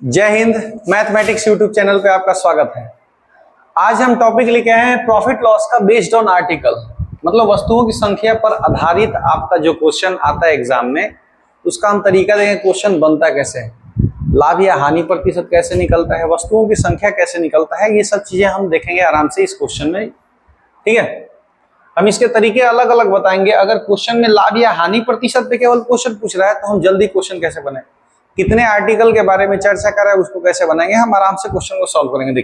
जय Hind. Mathematics YouTube channel पे आपका स्वागत है। आज हम टॉपिक लेके आए हैं प्रॉफिट लॉस का बेस्ड ऑन आर्टिकल, मतलब वस्तुओं की संख्या पर आधारित आपका जो क्वेश्चन आता है एग्जाम में, उसका हम तरीका देंगे क्वेश्चन बनता कैसे है, लाभ या हानि प्रतिशत कैसे निकलता है, वस्तुओं की संख्या कैसे निकलता है, ये सब चीजें हम देखेंगे आराम से इस क्वेश्चन में। ठीक है, हम इसके तरीके अलग अलग बताएंगे। अगर क्वेश्चन में लाभ या हानि प्रतिशत पे केवल क्वेश्चन पूछ रहा है तो हम जल्दी क्वेश्चन कैसे बनाए, कितने आर्टिकल के बारे में चर्चा कर रहा है उसको कैसे बनाएंगे, हम आराम से क्वेश्चन को सॉल्व करेंगे।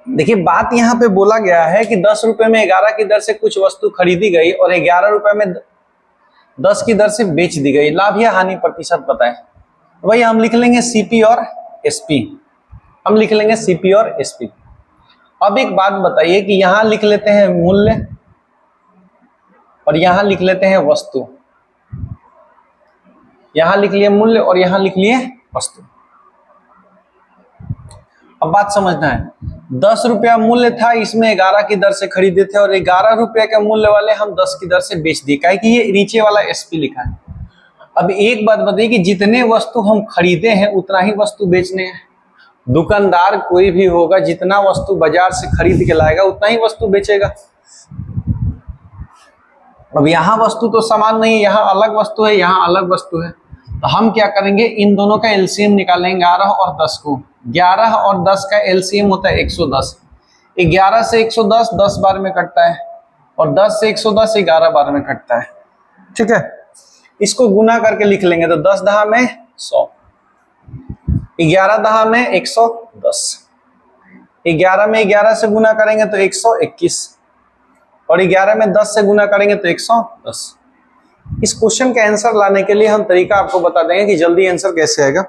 देखिए बात यहाँ पे बोला गया है कि 10 रुपए में 11 की दर से कुछ वस्तु खरीदी गई और 11 रुपए में 10 की दर से बेच दी गई, लाभ या हानि प्रतिशत बताएं। वही हम लिख लेंगे सीपी और एसपी, हम लिख लेंगे सीपी और एसपी। अब एक बात बताइए कि यहां लिख लेते हैं मूल्य और यहां लिख लेते हैं वस्तु, यहां लिख लिए मूल्य और यहां लिख लिए वस्तु। अब बात समझना है, 10 रुपया मूल्य था, इसमें 11 की दर से खरीदे थे और 11 रुपये के मूल्य वाले हम 10 की दर से बेच दिए, क्या कि ये नीचे वाला एसपी लिखा है। अब एक बात बताइए कि जितने वस्तु हम खरीदे हैं उतना ही वस्तु बेचने हैं। दुकानदार कोई भी होगा, जितना वस्तु बाजार से खरीद के लाएगा उतना ही वस्तु बेचेगा। अब यहाँ वस्तु तो समान नहीं है, यहाँ अलग वस्तु है, यहाँ अलग वस्तु है, तो हम क्या करेंगे, इन दोनों का एलसीएम निकालेंगे 11 और 10 को। 11 और 10 का एलसीएम होता है 110। 11 से 110 10 बार में कटता है और 10 से 110 11 बार में कटता है। ठीक है, इसको गुना करके लिख लेंगे तो 10 दहा में 100, 11 दहा में 110, 11 में 11 से गुना करेंगे तो 121 और 11 में 10 से गुना करेंगे तो 110। इस क्वेश्चन का आंसर लाने के लिए हम तरीका आपको बता देंगे कि जल्दी आंसर कैसे आएगा।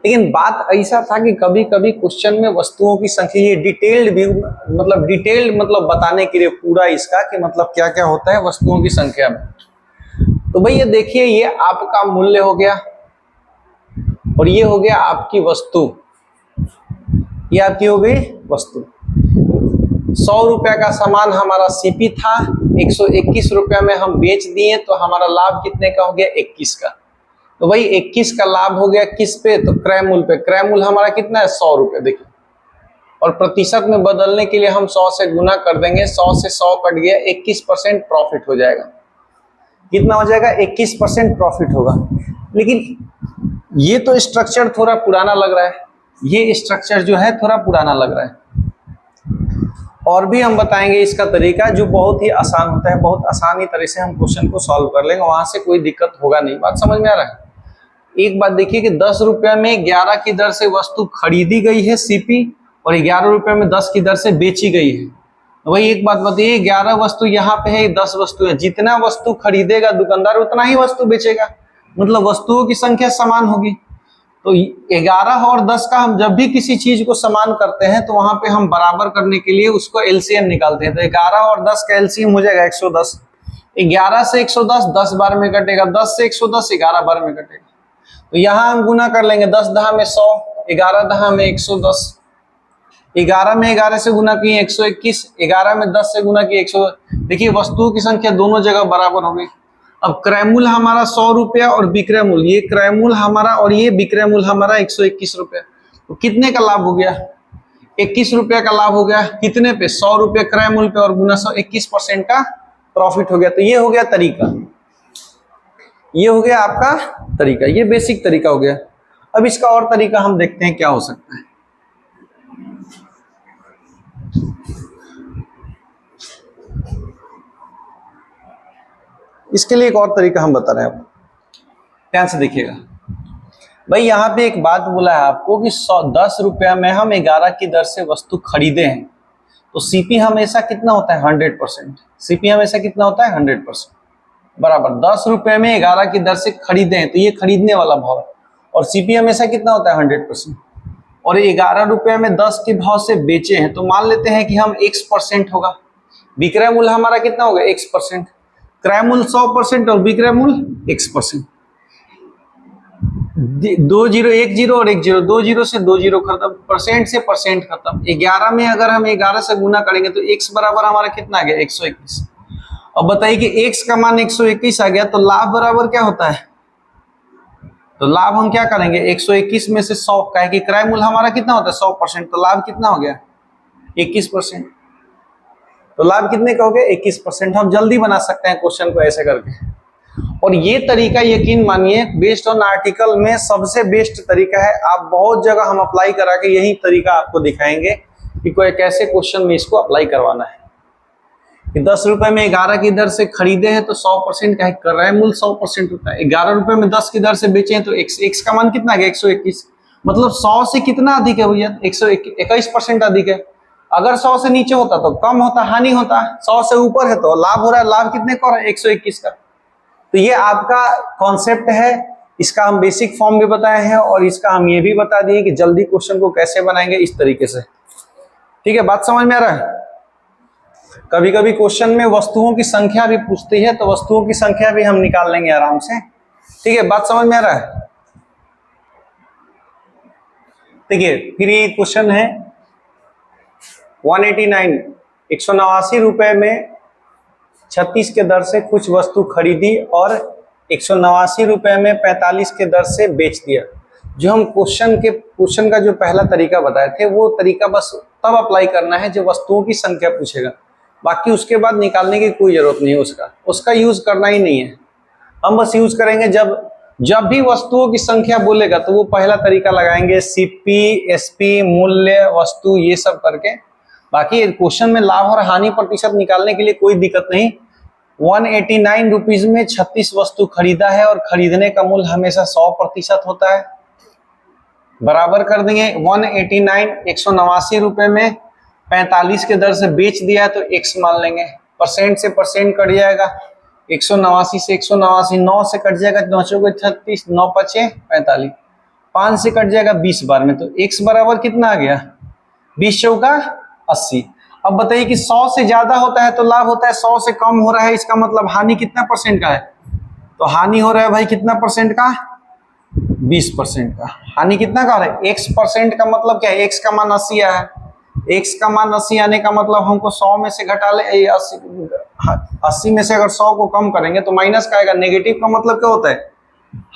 लेकिन बात ऐसा था कि कभी कभी क्वेश्चन में वस्तुओं की संख्या, ये डिटेल्ड व्यू मतलब बताने के लिए पूरा इसका कि मतलब क्या क्या होता है वस्तुओं की संख्या में। तो भाई ये देखिए, ये आपका मूल्य हो गया और ये हो गया आपकी वस्तु, ये आपकी हो गई वस्तु। 100 रुपया का सामान हमारा सीपी था, 121 रुपया में हम बेच दिए, तो हमारा लाभ कितने का हो गया, 21 का। तो भाई 21 का लाभ हो गया किस पे, तो क्रय मूल्य पे। क्रय मूल्य हमारा कितना है, 100 रुपये। देखिए, और प्रतिशत में बदलने के लिए हम 100 से गुना कर देंगे, 100 से 100 कट गया, 21% प्रॉफिट हो जाएगा। कितना हो जाएगा, 21% प्रॉफिट होगा। लेकिन ये तो स्ट्रक्चर थोड़ा पुराना लग रहा है, ये स्ट्रक्चर जो है थोड़ा पुराना लग रहा है। और भी हम बताएंगे इसका तरीका जो बहुत ही आसान होता है, बहुत आसानी तरह से हम क्वेश्चन को सॉल्व कर लेंगे, वहां से कोई दिक्कत होगा नहीं। बात समझ में आ रहा है। एक बात देखिए कि 10 रुपये में 11 की दर से वस्तु खरीदी गई है सीपी और 11 रुपये में 10 की दर से बेची गई है। तो वही एक बात बताइए, 11 वस्तु यहाँ पे है, 10 वस्तु है, जितना वस्तु खरीदेगा दुकानदार उतना ही वस्तु बेचेगा, मतलब वस्तुओं की संख्या समान होगी। तो 11 और 10 का हम जब भी किसी चीज को समान करते हैं तो वहां पे हम बराबर करने के लिए उसको एलसीएम निकालते हैं। तो 11 और 10 का एलसीएम हो जाएगा 110। 11 से 110 10 बार में कटेगा, 10 से 110 11 बार में कटेगा। तो यहाँ हम गुना कर लेंगे, 10 दहा में 100, 11 दहा में 110, 11 में 11 से गुना किए 121, 11 में 10 से गुना किए 100। देखिए वस्तुओं की संख्या दोनों जगह बराबर हो गई। अब क्रय मूल्य हमारा 100 रुपया और विक्रय मूल्य, ये क्रय मूल्य हमारा और ये विक्रय मूल्य हमारा 121 रुपया। तो कितने का लाभ हो गया, 21 रुपया का लाभ हो गया। कितने पे, 100 रुपये क्रय मूल्य पे और गुना 100, 21% का प्रॉफिट हो गया। तो ये हो गया तरीका, ये हो गया आपका तरीका, ये बेसिक तरीका हो गया। अब इसका और तरीका हम देखते हैं क्या हो सकता है। इसके लिए एक और तरीका हम बता रहे हैं, ध्यान से देखिएगा। भाई यहाँ पे एक बात बोला है आपको कि 10 रुपया में हम 11 की दर से वस्तु खरीदे हैं, तो सीपी हमेशा कितना होता है, 100%। सीपी हमेशा कितना होता है, 100% बराबर। 10 रुपये में 11 की दर से खरीदे हैं तो ये खरीदने वाला भाव है, और सीपी हमेशा कितना होता है, 100%। और 11 रुपये में 10 के भाव से बेचे हैं, तो मान लेते हैं कि हम X% होगा। विक्रय मूल्य हमारा कितना होगा, X%। क्रय मूल्य 100% और विक्रय मूल्य X%। 2 0 1 0 और 1 0, 2 0 से 2 0 खत्म, परसेंट से परसेंट खत्म। 11 में अगर हम 11 से गुना करेंगे तो X बराबर हमारा कितना आ गया, 121। अब बताइए कि X का मान 121 आ गया, तो लाभ बराबर क्या होता है, तो लाभ हम क्या करेंगे 121 में से 100 का है कि क्रय मूल्य हमारा कितना होता है 100%, तो लाभ कितना हो गया 21%। तो लाभ कितने का हो गया 21%। हम जल्दी बना सकते हैं क्वेश्चन को ऐसे करके। और ये तरीका यकीन मानिए बेस्ड ऑन आर्टिकल में सबसे बेस्ट तरीका है। आप बहुत जगह हम अप्लाई करा के यही तरीका आपको दिखाएंगे कि कोई कैसे क्वेश्चन में इसको अप्लाई करवाना है। कि 10 रुपए में 11 की दर से खरीदे हैं तो 100% का क्रय मूल्य 100% होता है। 11 रुपए में 10 की दर से बेचे हैं तो x का मान कितना है 121, मतलब 100 से कितना अधिक है भैया 121% अधिक है। अगर 100 से नीचे होता तो कम होता, हानि होता। 100 से ऊपर है तो लाभ हो रहा है। लाभ कितने का हो रहा है 121 का। तो ये आपका कॉन्सेप्ट है, इसका हम बेसिक फॉर्म भी बताए हैं और इसका हम ये भी बता दिए कि जल्दी क्वेश्चन को कैसे बनाएंगे इस तरीके से। ठीक है, बात समझ में आ रहा है। कभी कभी क्वेश्चन में वस्तुओं की संख्या भी पूछती है तो वस्तुओं की संख्या भी हम निकाल लेंगे आराम से। ठीक है, बात समझ में आ रहा है। देखिए फिर ये क्वेश्चन है 189, 189 रुपए में 36 के दर से कुछ वस्तु खरीदी और 189 रुपए में 45 के दर से बेच दिया। जो हम क्वेश्चन का जो पहला तरीका बताए थे वो तरीका बस तब अप्लाई करना है जब वस्तुओं की संख्या पूछेगा। बाकी उसके बाद निकालने की कोई जरूरत नहीं है, उसका यूज करना ही नहीं है। हम बस यूज करेंगे जब भी वस्तुओं की संख्या बोलेगा तो वो पहला तरीका लगाएंगे सीपी, एसपी, मूल्य, वस्तु, ये सब करके। बाकी क्वेश्चन में लाभ और हानि प्रतिशत निकालने के लिए कोई दिक्कत नहीं। 189 रुपीज में 36 वस्तु खरीदा है और खरीदने का मूल्य हमेशा 100% होता है। बराबर कर देंगे 189 189 रुपए में 45 के दर से बेच दिया है तो x मान लेंगे। परसेंट से परसेंट कट जाएगा, 189 से 189, 9 से कट जाएगा 9 चौके 36, 9 पचे 45, 5 से कट जाएगा 20 बार में तो x बराबर कितना आ गया 20 चौका 80। अब बताइए कि 100 से ज्यादा होता है तो लाभ होता है, 100 से कम हो रहा है इसका मतलब हानि कितना परसेंट का है, तो हानि हो रहा है भाई कितना परसेंट का 20% का। हानि कितना का हो रहा है x% का मतलब क्या है, x का मान 80 आया है। x का मान 80 आने का मतलब हमको 100 में से घटा ले 80 में से अगर 100 को कम करेंगे तो माइनस का आएगा। नेगेटिव का मतलब क्या होता है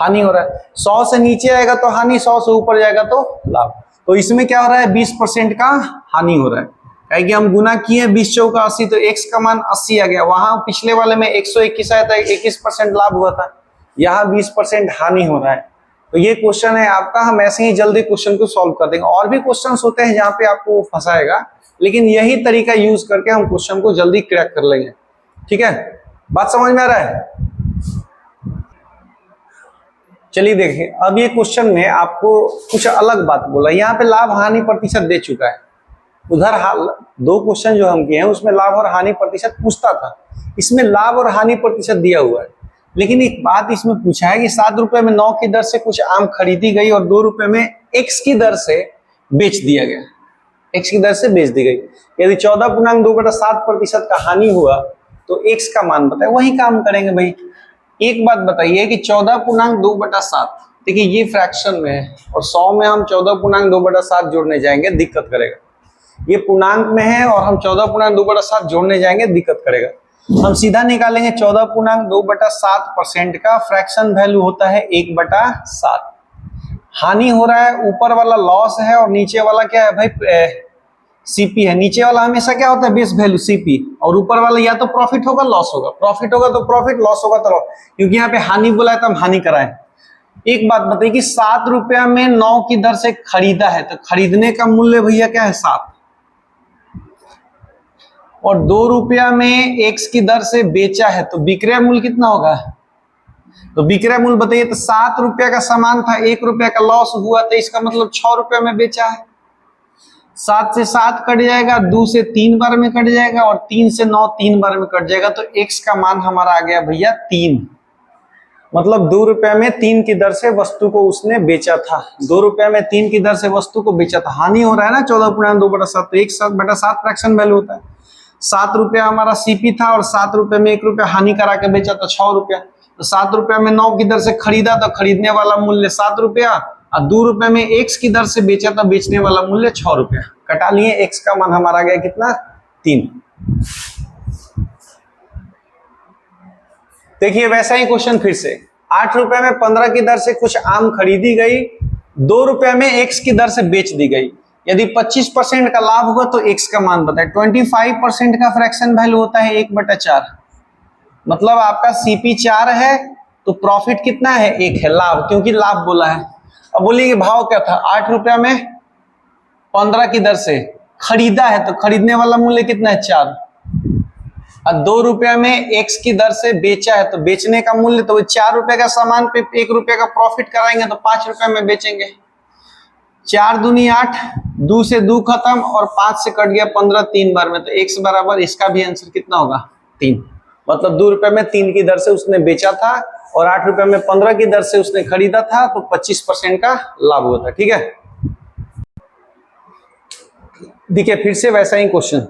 हानि हो रहा है। 100 से नीचे आएगा तो हानि, 100 से ऊपर जाएगा तो लाभ। तो इसमें क्या हो रहा है 20% का हानि हो रहा है। कहे कि हम गुना किए 20 चौका 80 तो x का मान 80 आ गया। वहां पिछले वाले में 121 आया था, 21% लाभ हुआ था, यहाँ 20% हानि हो रहा है। तो ये क्वेश्चन है आपका, हम ऐसे ही जल्दी क्वेश्चन को सॉल्व कर देंगे। और भी क्वेश्चंस होते हैं जहाँ पे आपको फंसाएगा, लेकिन यही तरीका यूज करके हम क्वेश्चन को जल्दी क्रैक कर लेंगे। ठीक है, बात समझ में आ रहा है। चलिए देखिए, अब ये क्वेश्चन में आपको कुछ अलग बात बोला। यहाँ पे लाभ हानि प्रतिशत दे चुका है। उधर दो क्वेश्चन जो हम किए हैं उसमें लाभ और हानि प्रतिशत पूछता था, इसमें लाभ और हानि प्रतिशत दिया हुआ है। लेकिन एक बात इसमें पूछा है कि 7 रुपए में 9 की दर से कुछ आम खरीदी गई और 2 रुपए में x की दर से बेच दिया गया, x की दर से बेच दी गई। यदि 14.2/7% का हानि हुआ तो x का मान बताए। वही काम करेंगे भाई। एक बात बताइए कि 14.2/7, देखिए ये फ्रैक्शन में है और 100 में हम 14.2/7 जोड़ने जाएंगे दिक्कत करेगा। ये पूर्णांक में है और हम 14.2/7 जोड़ने जाएंगे दिक्कत करेगा। हम सीधा निकालेंगे 14.2/7% का फ्रैक्शन वैल्यू होता है 1/7। हानि हो रहा है, ऊपर वाला लॉस है और नीचे वाला क्या है भाई सीपी है। नीचे वाला हमेशा क्या होता है बेस वैल्यू सीपी, और ऊपर वाला या तो प्रॉफिट होगा लॉस होगा, प्रॉफिट होगा तो प्रॉफिट, लॉस होगा तो लॉस। क्योंकि यहाँ पे हानि बोला है तो हम हानि कराएं। एक बात बताइए कि 7 रुपया में 9 की दर से खरीदा है तो खरीदने का मूल्य भैया क्या है 7, और 2 रुपया में x की दर से बेचा है तो विक्रय मूल्य कितना होगा। तो विक्रय मूल्य बताइए, तो 7 रुपया का सामान था, 1 रुपया का लॉस हुआ तो इसका मतलब 6 रुपया में बेचा है। 7 से 7 कट जाएगा, 2 से 3 बार में कट जाएगा और 3 से 9 3 बार में कट जाएगा तो x का मान हमारा आ गया भैया 3। मतलब 2 रुपया में 3 की दर से वस्तु को उसने बेचा था। 2 रुपया में 3 की दर से वस्तु को बेचा था। हानि हो रहा है ना 14.2/7, तो 1/7 फ्रैक्शन वैल्यू होता है। 7 रुपया हमारा सीपी था और 7 रुपये में 1 रुपया हानि करा के बेचा तो 6 रुपया। तो 7 रुपया में 9 की दर से खरीदा तो खरीदने वाला मूल्य 7 रुपया, और 2 रुपये में x की दर से बेचा तो बेचने वाला मूल्य 6 रुपया। कटा लिए, x का मान हमारा गया कितना 3। देखिए वैसा ही क्वेश्चन फिर से, 8 रुपए में 15 की दर से कुछ आम खरीदी गई, 2 रुपए में x की दर से बेच दी गई। यदि 25% का लाभ हुआ तो x का मान बताए। 25% का फ्रैक्शन वैल्यू होता है 1/4। मतलब आपका CP 4 है तो प्रॉफिट कितना है 1 है, लाभ, क्योंकि लाभ बोला है। अब बोलिए भाव क्या था, 8 रुपया में 15 की दर से खरीदा है तो खरीदने वाला मूल्य कितना है 4, और 2 रुपया में x की दर से बेचा है तो बेचने का मूल्य, तो 4 रुपए का सामान पे 1 रुपये का प्रॉफिट कराएंगे तो 5 रुपए में बेचेंगे। 4 दूनी 8, 2 से 2 खत्म और 5 से कट गया 15 3 बार में, तो x बराबर इसका भी आंसर कितना होगा 3। मतलब 2 रुपए में 3 की दर से उसने बेचा था और 8 रुपए में 15 की दर से उसने खरीदा था, तो 25% का लाभ हुआ था। ठीक है, देखिए फिर से वैसा ही क्वेश्चन,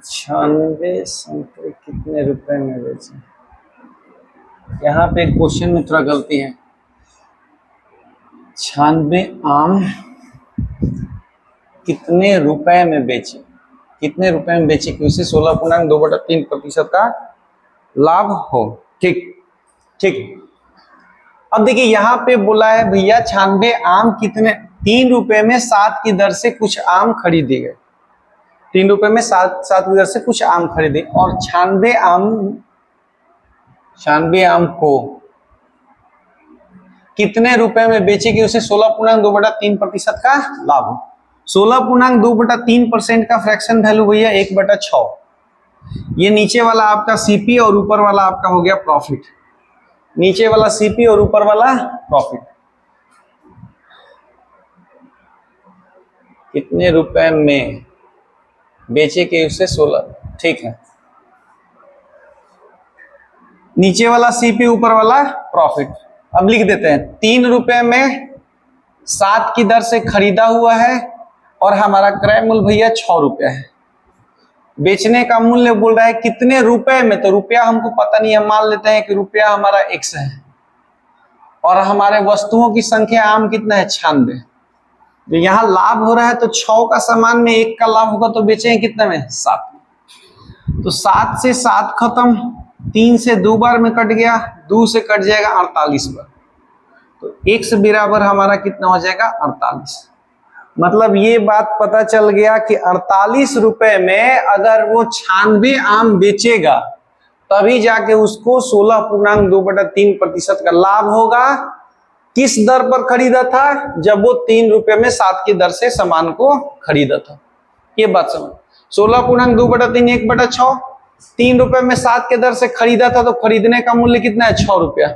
छानवे संतरे कितने रुपए में बेचे। यहाँ पे क्वेश्चन में थोड़ा गलती है, 96 आम कितने रुपए में बेचे, कितने रुपए में बेचे कि उसे 16.2/3% का लाभ हो। ठीक ठीक। अब देखिए यहाँ पे बोला है भैया 96 आम कितने, 3 रुपए में 7 की दर से कुछ आम खरीदे गए, 3 रुपए में 7 की दर से कुछ आम खरीदे, और 96 आम को कितने रुपए में बेचे कि उसे 16.2/3% का लाभ हो। 16.2/3% का फ्रैक्शन वैल्यू भैया 1/6। ये नीचे वाला आपका CP और ऊपर वाला आपका हो गया प्रॉफिट, नीचे वाला CP और ऊपर वाला प्रॉफिट। कितने रुपए में बेचे के उसे 16, ठीक है, नीचे वाला CP ऊपर वाला प्रॉफिट। अब लिख देते हैं 3 रुपए में 7 की दर से खरीदा हुआ है और हमारा क्रय मूल्य भैया 6 रुपया है। बेचने का मूल्य बोल रहा है कितने रुपए में, तो रुपया हमको पता नहीं है, मान लेते हैं कि रुपया हमारा x है और हमारे वस्तुओं की संख्या आम कितना है 96। तो यहाँ लाभ हो रहा है तो 6 का सामान में 1 का लाभ होगा तो बेचेंगे कितने में 7। तो 7 से 7 खत्म, 3 से 2 बार में कट गया, 2 से कट जाएगा 48 बार, तो x बराबर हमारा कितना हो जाएगा 48। मतलब ये बात पता चल गया कि 48 रुपए में अगर वो 96 आम बेचेगा तभी जाके उसको 16.2/3% का लाभ होगा। किस दर पर खरीदा था, जब वो 3 रुपए में 7 की दर से सामान को खरीदा था। ये बात समझ, 16.2/3 1/6, 3 रुपए में 7 के दर से खरीदा था तो खरीदने का मूल्य कितना है 6 रुपया।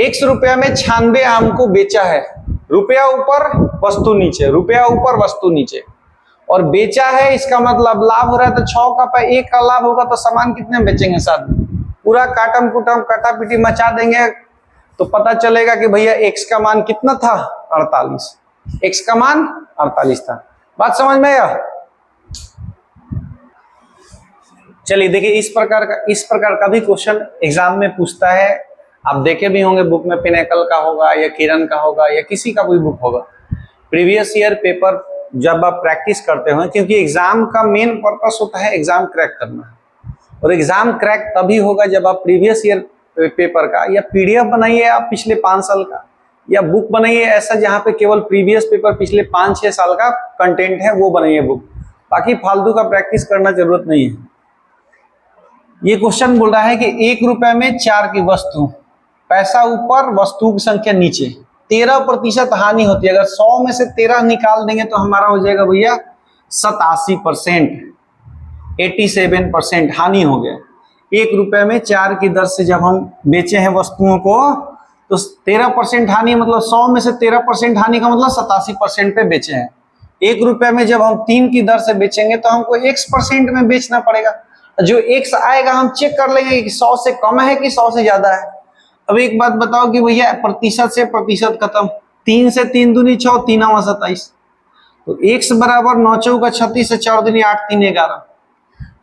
x रुपया में 96 आम को बेचा है, रुपया ऊपर वस्तु नीचे, रुपया ऊपर वस्तु नीचे, और बेचा है, इसका मतलब लाभ हो रहा है, तो 6 का 1 का लाभ होगा तो सामान कितने में बेचेंगे 7। पूरा काटम कुटम कटा पिटी मचा देंगे तो पता चलेगा कि भैया x का मान कितना था 48, x का मान 48 था। बात समझ में आया। चलिए देखिए इस प्रकार का भी क्वेश्चन एग्जाम में पूछता है। आप देखे भी होंगे बुक में, पिनेकल का होगा या किरण का होगा या किसी का कोई बुक होगा। प्रीवियस ईयर पेपर जब आप प्रैक्टिस करते हो, क्योंकि एग्जाम का मेन पर्पस होता है एग्जाम क्रैक करना, और एग्जाम क्रैक तभी होगा जब आप प्रीवियस ईयर पेपर का या PDF बनाइए आप पिछले 5 साल का, या बुक बनाइए ऐसा जहाँ पे केवल प्रीवियस पेपर पिछले 5-6 साल का कंटेंट है वो बनाइए बुक, बाकी फालतू का प्रैक्टिस करना जरूरत नहीं है। ये क्वेश्चन बोल रहा है कि 1 रुपए में 4 की वस्तु, पैसा ऊपर वस्तु की संख्या नीचे, 13% हानि होती है। अगर 100 में से 13 निकाल देंगे तो हमारा हो जाएगा भैया 87%, 87% हानि हो गया। 1 रुपए में 4 की दर से जब हम बेचे हैं वस्तुओं को तो 13% हानि, मतलब 100 में से 13% हानि का मतलब 87% पे बेचे हैं। 1 रुपए में जब हम 3 की दर से बेचेंगे तो हमको x% में बेचना पड़ेगा। जो x आएगा हम चेक कर लेंगे कि 100 से कम है कि 100 से ज्यादा है। अब एक बात बताओ कि भैया प्रतिशत से प्रतिशत खत्म, 3 से 3 दूनी 6, 3 27, तो x बराबर 9 चौका 36 से 4 दूनी 8 3 11,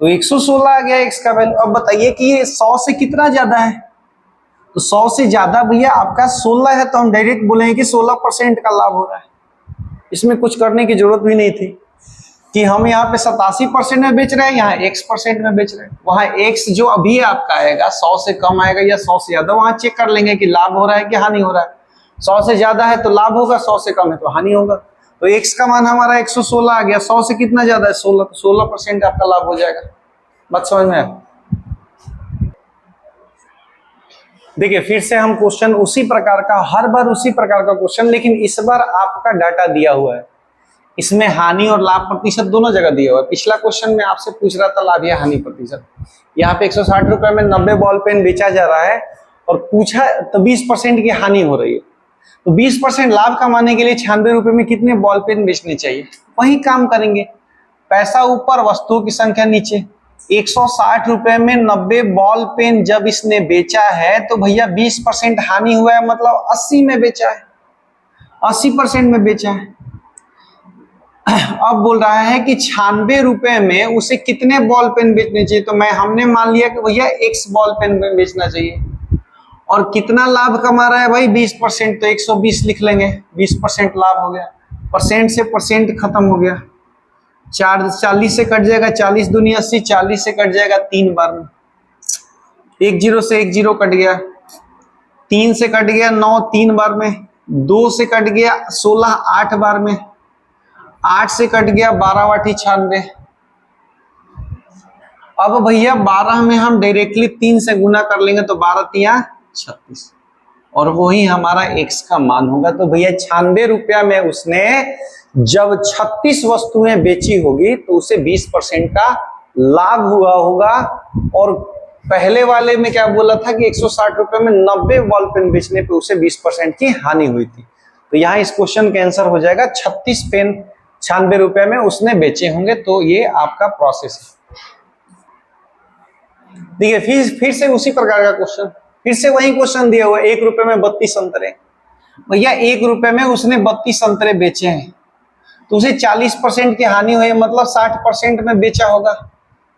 तो 116 आ गया x का वैल्यू। अब बताइए कि ये 100 से कितना ज्यादा है, तो 100 से ज्यादा भैया आपका 16 है, तो हम डायरेक्ट बोलेंगे कि 16% का लाभ हो रहा है, इसमें कुछ करने की जरूरत भी नहीं थी। कि हम यहाँ पे 87% में बेच रहे हैं, यहाँ X% में बेच रहे हैं। वहां X जो अभी आपका आएगा 100 से कम आएगा या 100 से ज्यादा, वहां चेक कर लेंगे कि लाभ हो रहा है कि हानि हो रहा है। 100 से ज्यादा है तो लाभ होगा, 100 से कम है तो हानि होगा। तो X का मान हमारा 116 आ गया, 100 से कितना ज्यादा है 16, तो 16% आपका लाभ हो जाएगा। बात समझ में आया? देखिए फिर से हम क्वेश्चन उसी प्रकार का, हर बार उसी प्रकार का क्वेश्चन, लेकिन इस बार आपका डाटा दिया हुआ है, इसमें हानि और लाभ प्रतिशत दोनों जगह दिया हुआ है। पिछला क्वेश्चन में आपसे पूछ रहा था लाभ या हानि प्रतिशत। यहाँ पे 160 रुपए में 90 बॉल पेन बेचा जा रहा है और पूछा तो 20% की हानि हो रही है। तो 20% लाभ कमाने के लिए 96 रुपए में कितने बॉल पेन बेचने चाहिए? वही काम करेंगे, पैसा ऊपर वस्तुओं की संख्या नीचे। 160 रुपए में 90 बॉल पेन जब इसने बेचा है तो भैया 20% हानि हुआ है, मतलब 80 में बेचा है, 80% में बेचा है। अब बोल रहा है कि 96 रुपए में उसे कितने बॉल पेन बेचने चाहिए, तो हमने मान लिया कि भैया X बॉल पेन बेचना चाहिए। और कितना लाभ कमा रहा है भाई? 20%, तो 120 लिख लेंगे, 20% लाभ हो गया। परसेंट से परसेंट खत्म हो गया, 40 से कट जाएगा, 40 दूनी 80, 40 से कट जाएगा 3 बार में, 1 0 से 1 0 कट गया, 3 से कट गया 9 3 बार में, 2 से कट गया 16 8 बार में, 8 से कट गया 12 वाटी 96। अब भैया 12 में हम डायरेक्टली 3 से गुना कर लेंगे तो 12 तिया 36, और वही हमारा X का मान होगा। तो भैया 96 रुपया में उसने जब 36 वस्तुएं बेची होगी तो उसे 20% का लाभ हुआ होगा। और पहले वाले में क्या बोला था कि 160 रुपए में 90 बॉल पेन बेचने पे उसे 20% की हानि हुई थी। तो यहाँ इस क्वेश्चन का आंसर हो जाएगा 36 पेन 96 रुपए में उसने बेचे होंगे। तो ये आपका प्रोसेस है। देखिए फिर से उसी प्रकार का क्वेश्चन, फिर से वही क्वेश्चन दिया हुआ, 1 रुपए में 32 संतरे। भैया 1 रुपए में उसने 32 संतरे बेचे हैं तो उसे 40% की हानि हुई, मतलब 60% में बेचा होगा,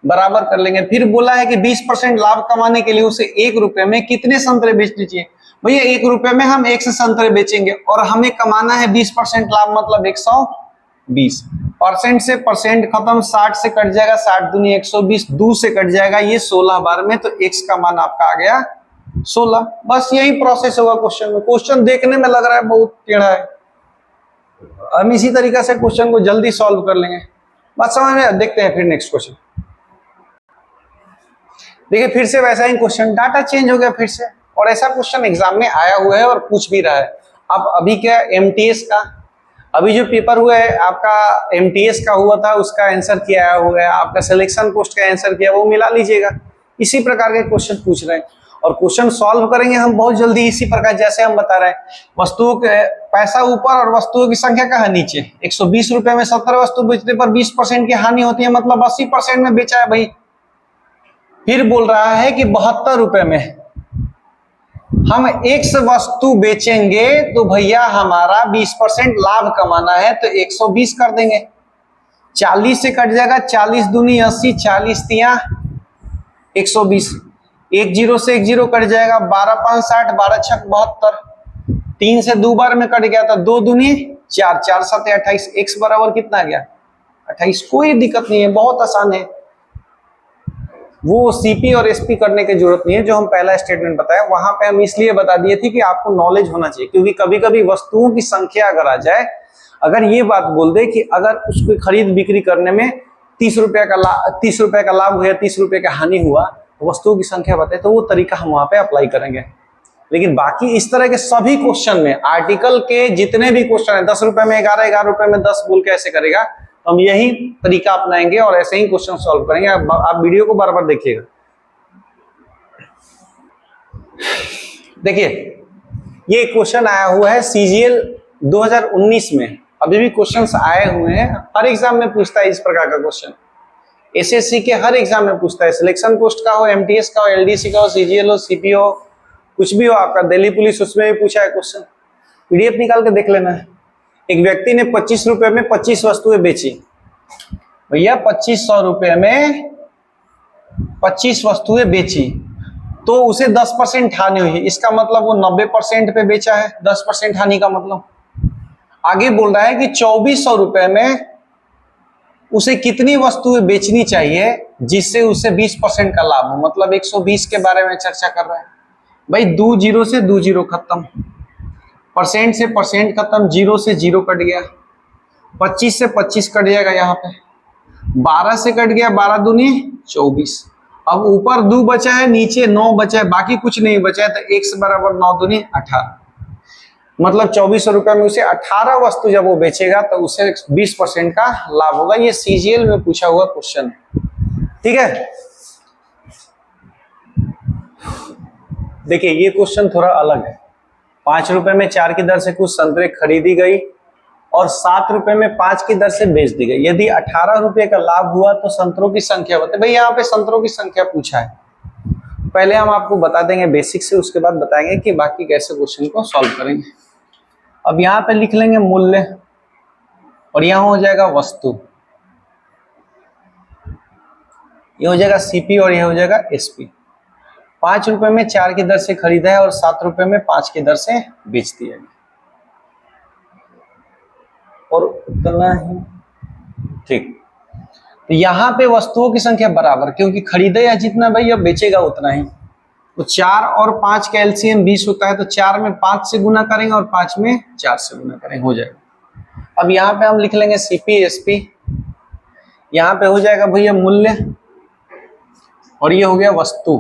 बराबर कर लेंगे। फिर बोला है कि 20% लाभ कमाने के लिए उसे 1 रुपए में कितने संतरे बेचने चाहिए? भैया 1 रुपए में हम 100 संतरे बेचेंगे और हमें कमाना है 20% लाभ, मतलब 120। परसेंट से परसेंट खत्म, 60 से कट जाएगा, 60 दूनी 120, 2 से कट जाएगा ये 16 बार में, तो X का मान आपका आ गया 16। बस यही प्रोसेस होगा क्वेश्चन में। क्वेश्चन देखने में लग रहा है बहुत टेढ़ा है, हम इसी तरीके से क्वेश्चन को जल्दी सॉल्व कर लेंगे। बात समझ में? देखते हैं फिर नेक्स्ट क्वेश्चन। देखिए फिर से वैसा ही क्वेश्चन, डाटा चेंज हो गया फिर से, और ऐसा क्वेश्चन एग्जाम में आया हुआ है और पूछ भी रहा है। अब अभी क्या MTS का, अभी जो पेपर हुआ है आपका MTS का हुआ था, उसका आंसर क्या आया हुआ है, आपका सिलेक्शन पोस्ट का आंसर क्या, वो मिला लीजिएगा। इसी प्रकार के क्वेश्चन पूछ रहे हैं और क्वेश्चन सॉल्व करेंगे हम बहुत जल्दी इसी प्रकार, जैसे हम बता रहे हैं। वस्तुओं के पैसा ऊपर और वस्तुओं की संख्या कहाँ नीचे। 120 रुपए में 70 वस्तु बेचने पर 20% की हानि होती है, मतलब 80% में बेचा है भाई। फिर बोल रहा है कि 72 रुपए में हम X वस्तु बेचेंगे तो भैया हमारा 20% लाभ कमाना है, तो 120 कर देंगे, 40 से कट जाएगा, 40 दूनी 80, 40 तिया 120, 1 0 से 1 0 कट जाएगा, 12 5 60, 12 6 72, 3 से 2 बार में कट गया था, 2 दूनी 4, 4 7 28, X बराबर कितना आ गया 28। कोई दिक्कत नहीं है, बहुत आसान है। वो CP और SP करने की जरूरत नहीं है, जो हम पहला स्टेटमेंट बताया वहां पे हम इसलिए बता दिए थे कि आपको नॉलेज होना चाहिए, क्योंकि कभी कभी वस्तुओं की संख्या अगर आ जाए, अगर ये बात बोल दे कि अगर उसको खरीद बिक्री करने में 30 रुपए का लाभ हुआ, 30 रुपए का हानि हुआ, तो वस्तुओं की संख्या बताए, तो वो तरीका हम वहां पे अप्लाई करेंगे। लेकिन बाकी इस तरह के सभी क्वेश्चन में, आर्टिकल के जितने भी क्वेश्चन है, 10 रुपए में 11, 11 रुपए में 10 बोल के ऐसे करेगा, तो हम यही तरीका अपनाएंगे और ऐसे ही क्वेश्चन सॉल्व करेंगे। आप वीडियो को बार बार देखिएगा। देखिए ये क्वेश्चन आया हुआ है CGL 2019 में, अभी भी क्वेश्चंस आए हुए हैं, हर एग्जाम में पूछता है इस प्रकार का क्वेश्चन। SSC के हर एग्जाम में पूछता है, सिलेक्शन पोस्ट का हो, MTS का हो, LDC का हो, CGL हो, CP हो, कुछ भी हो आपका, दिल्ली पुलिस, उसमें भी पूछा है क्वेश्चन। PDF निकाल के देख लेना है। एक व्यक्ति ने 25 रुपए में 25 वस्तुएं बेची। भैया 2500 रुपए में 25 वस्तुएं बेची तो उसे 10% हानि हुई, इसका मतलब वो 90% पे बेचा है, 10% हानि का मतलब। आगे बोल रहा है कि 2400 रुपए में उसे कितनी वस्तुएं बेचनी चाहिए जिससे उसे 20% का लाभ हो, मतलब 120 के बारे में चर्चा कर रहे हैं भाई। 2 जीरो से 2 जीरो खत्म, परसेंट से परसेंट खत्म, जीरो से जीरो कट गया, 25 से 25 कट जाएगा, यहाँ पे 12 से कट गया, 12 दूनी 24। अब ऊपर 2 बचा है, नीचे 9 बचा है, बाकी कुछ नहीं बचा है, तो x बराबर 9 दूनी 18, मतलब 2400 रुपए में उसे 18 वस्तु जब वो बेचेगा तो उसे 20% का लाभ होगा। ये सीजीएल में पूछा हुआ क्वेश्चन है, ठीक है। देखिए ये क्वेश्चन थोड़ा अलग है। 5 रुपए में 4 की दर से कुछ संतरे खरीदी गई और 7 रुपए में 5 की दर से बेच दी गई। यदि 18 रुपए का लाभ हुआ तो संतरों की संख्या बताए। भाई यहाँ पे संतरों की संख्या पूछा है, पहले हम आपको बता देंगे बेसिक से, उसके बाद बताएंगे कि बाकी कैसे क्वेश्चन को सॉल्व करेंगे। अब यहाँ पे लिख लेंगे मूल्य और यहाँ हो जाएगा वस्तु, ये हो जाएगा सीपी और ये हो जाएगा एसपी। 5 रुपए में 4 की दर से खरीदा है और 7 रुपए में 5 की दर से बेच दिया है, और उतना ही, ठीक। तो यहाँ पे वस्तुओं की संख्या बराबर, क्योंकि खरीदे या जितना भाई अब बेचेगा उतना ही। तो 4 और 5 का एलसीएम 20 होता है, तो 4 में 5 से गुना करेंगे और 5 में 4 से गुना करेंगे, हो जाएगा। अब यहाँ पे हम लिख लेंगे सीपी एसपी, यहाँ पे हो जाएगा भैया मूल्य और ये हो गया वस्तु,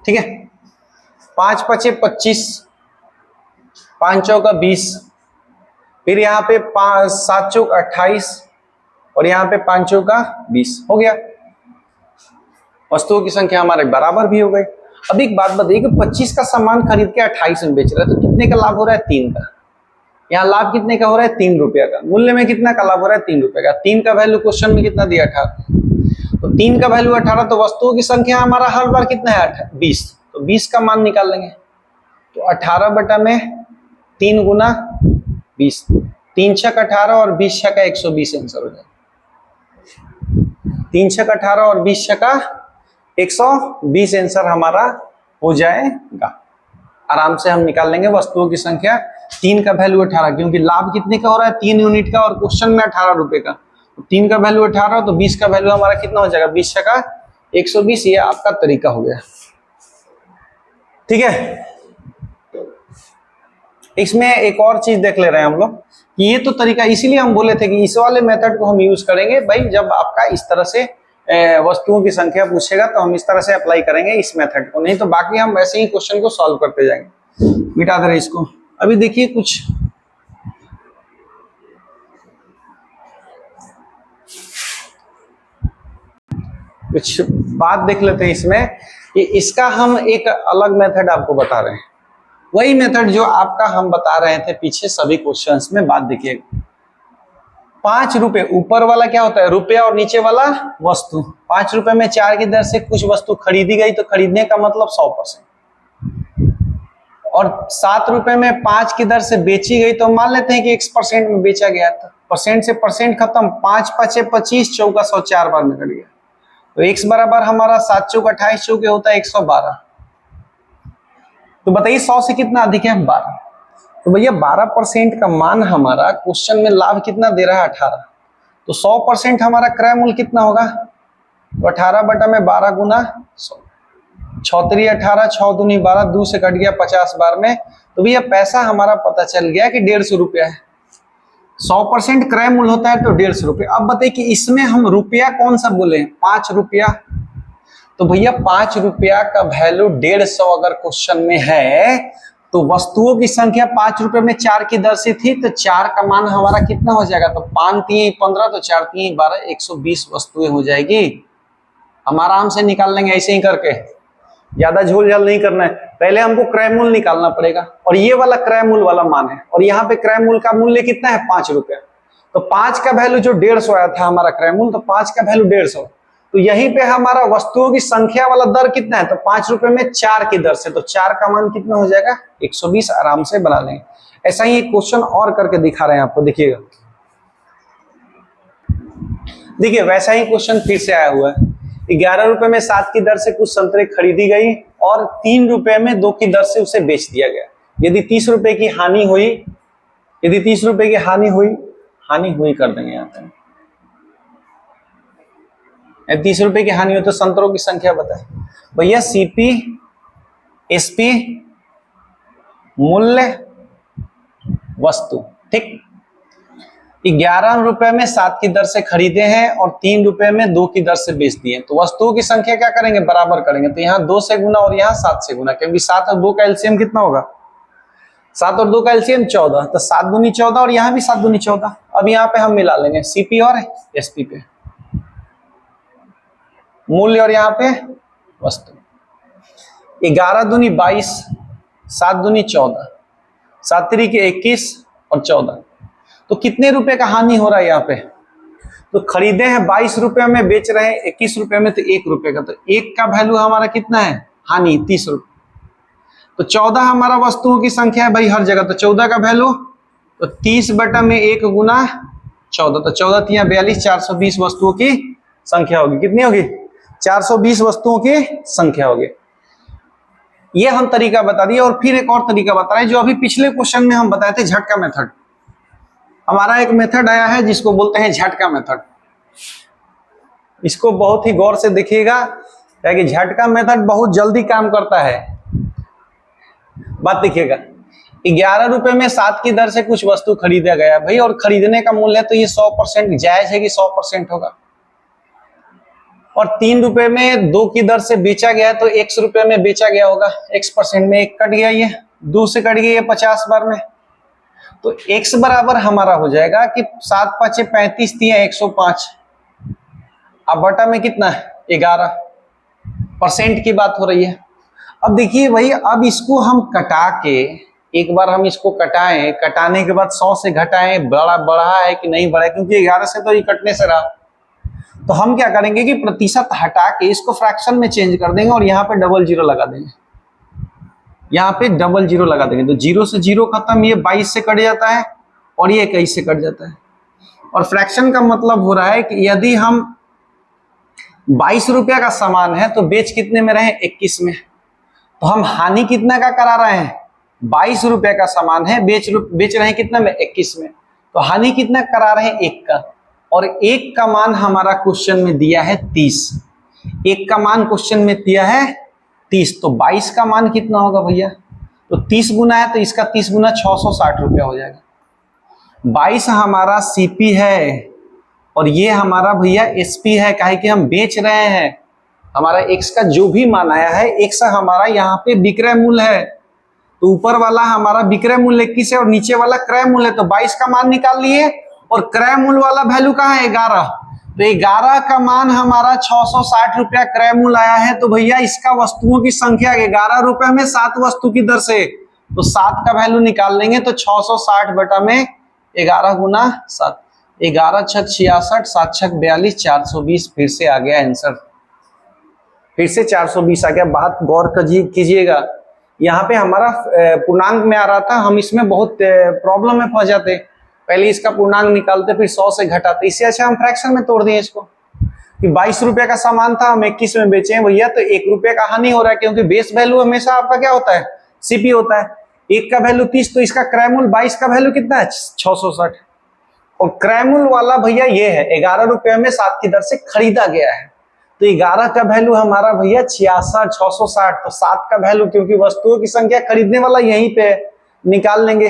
ठीक है। 5 पचे 25, 5 चौका 20, फिर यहाँ पे 7 चौक 28 और यहाँ पे 5 चौका 20, हो गया। वस्तुओं की संख्या हमारे बराबर भी हो गई। अब एक बात बताइए कि 25 का सामान खरीद के 28 में बेच रहा है, तो कितने का लाभ हो रहा है? 3 का। यहाँ लाभ कितने का हो रहा है? 3 रुपया का। मूल्य में कितना का लाभ हो रहा है? 3 रुपए का। 3 का वैल्यू क्वेश्चन में कितना दिया? 18। तो 3 का वैल्यू 18, तो वस्तुओं की संख्या हमारा हर बार कितना है? 20। तो 20 का मान निकाल लेंगे, तो 18 बटा में 3 गुना 20, 3 छक 18 और 20 छका 120 आंसर हो जाएगा। 3 छक 18 और 20 छका 120 आंसर हमारा हो जाएगा। आराम से हम निकाल लेंगे वस्तुओं की संख्या। 3 का वैल्यू 18, क्योंकि लाभ कितने का हो रहा है? 3 यूनिट का, और क्वेश्चन में 18 रुपए का। तो 3 का वैल्यू 18, तो 20 का वैल्यू हमारा कितना हो जाएगा? 20 छका 120। ये आपका तरीका हो गया, ठीक है। इसमें एक और चीज देख ले रहे हैं हम लोग कि ये तो तरीका, इसीलिए हम बोले थे कि इस वाले मेथड को हम यूज करेंगे भाई। जब आपका इस तरह से वस्तुओं की संख्या पूछेगा तो हम इस तरह से अप्लाई करेंगे इस मेथड को, नहीं तो बाकी हम वैसे ही क्वेश्चन को सॉल्व करते जाएंगे। मिटा दे रहे इसको। अभी देखिए कुछ बात देख लेते हैं इसमें कि इसका हम एक अलग मेथड आपको बता रहे हैं, वही मेथड जो आपका हम बता रहे थे पीछे सभी क्वेश्चंस में। बात देखिएगा, 5 रुपए ऊपर वाला क्या होता है? रुपया, और नीचे वाला वस्तु। 5 रुपए में 4 की दर से कुछ वस्तु खरीदी गई, तो खरीदने का मतलब 100%, और 7 रुपए में 5 की दर से बेची गई, तो मान लेते हैं कि 1% में बेचा गया था। परसेंट से परसेंट खत्म, 5 पचे 25, चौका 100 4 बार में कट गया, तो x बराबर हमारा 7 चौक 28 चौके होता है 112। तो बताइए 100 से कितना अधिक है? 12। तो भैया 12% का मान हमारा क्वेश्चन में लाभ कितना दे रहा है? 18। तो 100% हमारा क्रय मूल्य कितना होगा? तो 18 बटा में 12 गुना 100, 6 3 18, 6 दूनी 12, 2 से कट गया 50 बार में। तो भैया पैसा हमारा पता चल गया कि 150 रुपया है। 100% क्रय मूल्य होता है तो 150 रुपये। अब बताइए कि इसमें हम रुपया कौन सा बोले? 5 रुपया। तो भैया 5 रुपया का वैल्यू 150 अगर क्वेश्चन में है, तो वस्तुओं की संख्या 5 रुपए में 4 की दर से थी, तो 4 का मान हमारा कितना हो जाएगा? तो 5 3 15, तो 4 3 12, 120 वस्तुएं हो जाएगी। हम आराम से निकाल लेंगे ऐसे ही करके, ज्यादा झोल झाल नहीं करना है। पहले हमको क्रय मूल्य निकालना पड़ेगा, और ये वाला क्रय मूल्य वाला मान है, और यहाँ पे क्रय मूल्य का मूल्य कितना है? 5 रुपया। तो 5 का वैल्यू जो 150 आया था हमारा क्रय मूल्य, तो 5 का वैल्यू 150। तो यहीं पे हमारा वस्तुओं की संख्या वाला दर कितना है? तो 5 रुपए में 4 की दर से, तो 4 का मान कितना हो जाएगा? 120। आराम से बना लेंगे। ऐसा ही एक क्वेश्चन और करके दिखा रहे हैं आपको, देखिएगा। देखिए वैसा ही क्वेश्चन फिर से आया हुआ है। 11 रुपए में 7 की दर से कुछ संतरे खरीदी गई और 3 रुपए में 2 की दर से उसे बेच दिया गया। यदि 30 रुपए की हानि हुई, यदि 30 रुपए की हानि हुई कर देंगे यहाँ पे, 30 रुपए की हानि हो तो संतरों की संख्या बताए भैया। सीपी एसपी मूल्य वस्तु, ठीक। 11 रुपए में 7 की दर से खरीदे हैं और 3 रुपए में 2 की दर से बेच दिए, तो वस्तुओं की संख्या क्या करेंगे, बराबर करेंगे। तो यहाँ 2 से गुना और यहाँ 7 से गुना, क्योंकि 7 और 2 का एलसीएम कितना होगा, 7 और 2 का एलसीएम 14, तो 7 दूनी 14 और यहाँ भी 7 दूनी 14। अब यहाँ पे हम मिला लेंगे सीपी और एसपी पे, मूल्य और यहाँ पे वस्तु। 11 दूनी 22, 7 दूनी 14, 7 3 के 21 और 14, तो कितने रुपए का हानि हो रहा है यहाँ पे, तो खरीदे हैं 22 रुपए में, बेच रहे हैं 21 रुपए में, तो 1 रुपए का, तो 1 का वैल्यू हमारा कितना है, हानि 30 रुपए। तो 14 हमारा वस्तुओं की संख्या है भाई हर जगह, तो 14 का वैल्यू, तो 30 बटा में 1 गुना 14, तो 14 3 42, 420 वस्तुओं की संख्या होगी। कितनी होगी, 420 वस्तुओं की संख्या होगी। ये हम तरीका बता दिए, और फिर एक और तरीका बता रहे हैं जो अभी पिछले क्वेश्चन में हम बताए थे, झटका मेथड। हमारा एक मेथड आया है जिसको बोलते हैं झटका मेथड। इसको बहुत ही गौर से देखिएगा, क्योंकि झटका मेथड बहुत जल्दी काम करता है। बात देखिएगा, 11 रुपए में 7 की दर से कुछ वस्तु खरीदा गया भाई, और खरीदने का मूल्य है, तो ये 100% जायज है कि 100% होगा। और 3 रुपए में 2 की दर से बेचा गया है, तो x रुपए में बेचा गया होगा, x% में 1 कट गया, ये 2 से कट गया, ये 50 बार में, तो x बराबर हमारा हो जाएगा कि 7 5 35 3 105, अब बटा में कितना है 11% की बात हो रही है। अब देखिए भाई, अब इसको हम कटा के, एक बार हम इसको कटाएं, कटाने के बाद 100 से घटाएं, बढ़ा है कि नहीं बढ़ा, क्योंकि 11 से तो ये कटने से रहा, तो हम क्या करेंगे कि प्रतिशत हटा के इसको फ्रैक्शन में चेंज कर देंगे और यहाँ पे डबल जीरो लगा देंगे, यहाँ पे डबल जीरो लगा देंगे, तो 0 से 0 खत्म, ये 22 से कट जाता है और ये 21 से कट जाता है। और फ्रैक्शन का मतलब हो रहा है कि यदि हम 22 रुपया का सामान है तो बेच कितने में रहे, 21 में, तो हम हानि कितना का करा रहे हैं, 22 रुपए का सामान है, बेच रहे हैं कितना में, 21 में, तो हानि कितना करा रहे हैं, 1 का, और 1 का मान हमारा क्वेश्चन में दिया है 30, 1 का मान क्वेश्चन में दिया है 30, तो 22 का मान कितना होगा भैया, तो 30 गुना है, तो इसका 30 गुना 660 रुपया हो जाएगा। 22 हमारा सीपी है और ये हमारा भैया एसपी है, काहे कि हम बेच रहे हैं, हमारा एक्स का जो भी मान आया है, एक्स हमारा यहाँ पे विक्रय मूल्य है, तो ऊपर वाला हमारा विक्रय मूल्य 21 है और नीचे वाला क्रय मूल्य है, तो 22 का मान निकाल लिए, और क्रय मूल्य वाला वैल्यू कहाँ है, 11, तो 11 का मान हमारा 660 रुपया क्रय मूल्य आया है। तो भैया इसका वस्तुओं की संख्या 11 रुपए में 7 वस्तु की दर से, तो 7 का वैल्यू निकाल लेंगे, तो 660 बटा में 11 गुना 7, 11 छक 66, 7 छक 42, 420 फिर से आ गया आंसर, फिर से 420 आ गया। बात गौर कीजिएगा, यहाँ पे हमारा पूर्णांक में आ रहा था, हम इसमें बहुत प्रॉब्लम में फंस जाते, पहले इसका पूर्णांक निकालते फिर 100 से घटाते, इससे अच्छा हम फ्रैक्शन में तोड़ दिए इसको, कि 22 रुपए का सामान था, हम 21 में बेचे हैं भैया, तो 1 रुपए का हानि हो रहा है, क्योंकि बेस वैल्यू हमेशा आपका क्या होता है, सीपी होता है। 1 का वैल्यू 30, तो इसका क्रय मूल्य 22 का वैल्यू कितना है, 660, और क्रय मूल्य वाला भैया ये है 11 रुपए में 7 की दर से खरीदा गया है, तो 11 का वैल्यू हमारा भैया 66, 660, तो 7 का वैल्यू, क्योंकि वस्तुओं की संख्या खरीदने वाला यहीं पे निकाल लेंगे,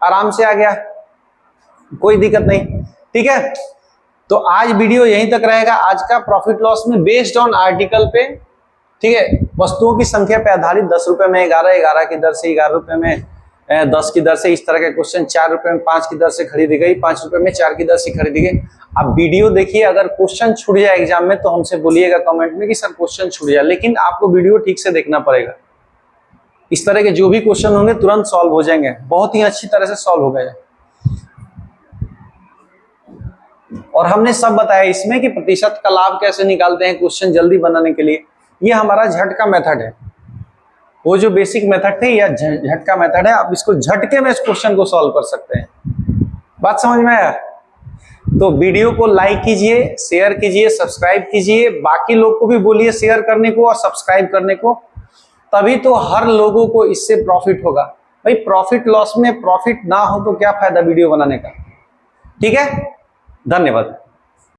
आराम से आ गया, कोई दिक्कत नहीं, ठीक है। तो आज वीडियो यहीं तक रहेगा, आज का प्रॉफिट लॉस में बेस्ड ऑन आर्टिकल पे, ठीक है, वस्तुओं की संख्या पे आधारित 10 रुपए में 11, 11 की दर से 11 रुपए में 10 की दर से, इस तरह के क्वेश्चन, 4 रुपए में 5 की दर से खरीदी गई, 5 रुपए में 4 की दर से खरीदी गई। आप वीडियो देखिए, अगर क्वेश्चन छूट जाए एग्जाम में तो हमसे बोलिएगा कमेंट में कि सर क्वेश्चन छूट जाए, लेकिन आपको वीडियो ठीक से देखना पड़ेगा, इस तरह के जो भी क्वेश्चन होंगे तुरंत सॉल्व हो जाएंगे, बहुत ही अच्छी तरह से सॉल्व हो गए। और हमने सब बताया इसमें कि प्रतिशत का लाभ कैसे निकालते हैं क्वेश्चन जल्दी बनाने के लिए, ये हमारा झटका मेथड है, वो जो बेसिक मेथड थे या झटका मेथड है, आप इसको झटके में इस क्वेश्चन को सॉल्व कर सकते हैं। बात समझ में आया? तो वीडियो को लाइक कीजिए, शेयर कीजिए, सब्सक्राइब कीजिए, बाकी लोग को भी बोलिए शेयर करने को और सब्सक्राइब करने को, तभी तो हर लोगों को इससे प्रॉफिट होगा। भाई प्रॉफिट लॉस में प्रॉफिट ना हो तो क्या फायदा वीडियो बनाने का, ठीक है। धन्यवाद।